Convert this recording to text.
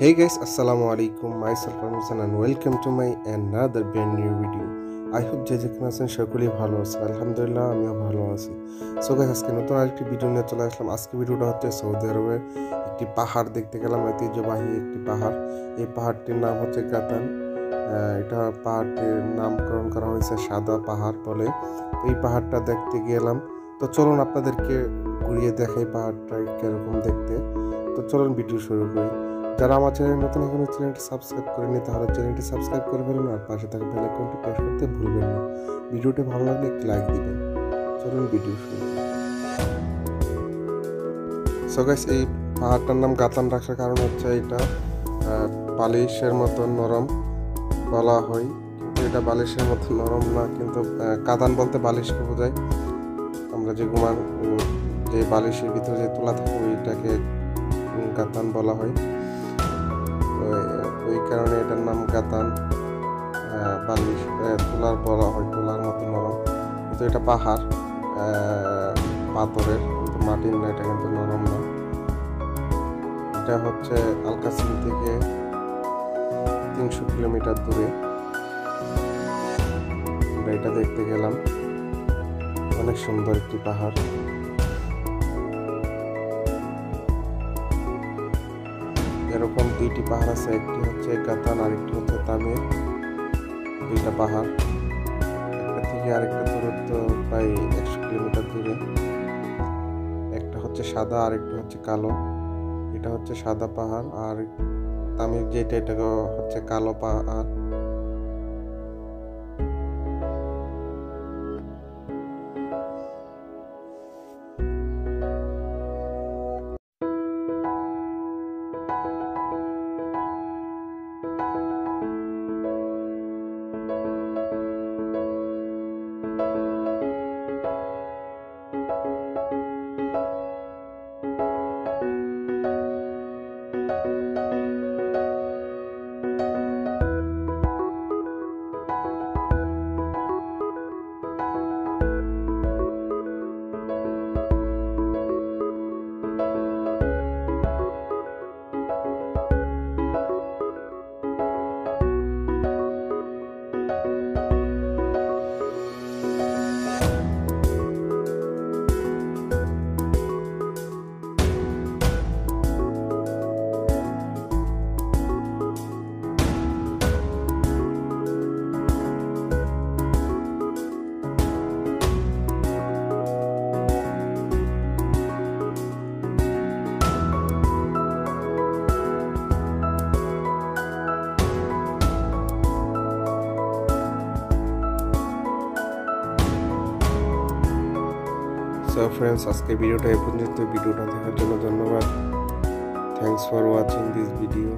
Hey guys, Assalamualikum. Myself Hossain and welcome to my another brand new video. I hope যে যেখানে আছেন সকলেই ভালো আছেন। আলহামদুলিল্লাহ আমিও ভালো আছি। সো গাইস আজকে নতুন আরেকটি ভিডিও নিয়ে চলে আসলাম। আজকে ভিডিওটা হচ্ছে সৌদি আরবের একটি পাহাড় দেখতে গেলাম, ঐতিহ্যবাহী একটি পাহাড়। এই পাহাড়টির নাম হচ্ছে গাতান। এটা পাহাড়টির নামকরণ করা হয়েছে সাদা পাহাড় বলে। এই পাহাড়টা দেখতে গেলাম। তো চলুন আপনাদেরকে ঘুরিয়ে দেখাই পাহাড়টা কিরকম দেখতে। তো চলুন ভিডিও শুরু করি। যারা আমার চ্যানেল নতুন এখনো চ্যানেলটি সাবস্ক্রাইব করেনি তাহলে চ্যানেলটি সাবস্ক্রাইব করে ফেলুন আর পাশে থাকা বেল আইকনটি প্রেস করতে ভুলবেন না। ভিডিওটি ভালো লাগলে একটি লাইক দিবেন। চলুন ভিডিও শুরু করি। সো গাইস এই পাহাড়টার নাম গাতান রাখার কারণ হচ্ছে এটা বালিশের মতো নরম বলা হয়, কিন্তু এটা বালিশের মতো নরম না, কিন্তু কাতান বলতে বালিশকে বোঝায়। আমরা যে ঘুমান যে বালিশের ভিতরে যে তোলা থাকে ওইটাকে গাতান বলা হয়। ওই কারণে এটার নাম গাতান। বালিশ তোলার বলা হয়, তোলার মতো নরম, কিন্তু এটা পাহাড় পাথরের, কিন্তু মাটির না, এটা কিন্তু নরম না। এটা হচ্ছে আলকাসিম থেকে 300 কিলোমিটার দূরে। আমরা এটা দেখতে গেলাম, অনেক সুন্দর একটি পাহাড়। এরকম দুইটি পাহাড় আছে, একটি হচ্ছে গাতান আর একটি হচ্ছে তামির। দুইটা পাহাড়, একটা থেকে আরেকটা দূরত্ব প্রায় 100 কিলোমিটার দূরে। একটা হচ্ছে সাদা আর একটা হচ্ছে কালো। এটা হচ্ছে সাদা পাহাড় আর তামির যেটা এটা হচ্ছে কালো পাহাড়। So friends, আজকে ভিডিওটা এই পর্যন্ত। ভিডিওটা দেখার জন্য ধন্যবাদ। Thanks for watching this video.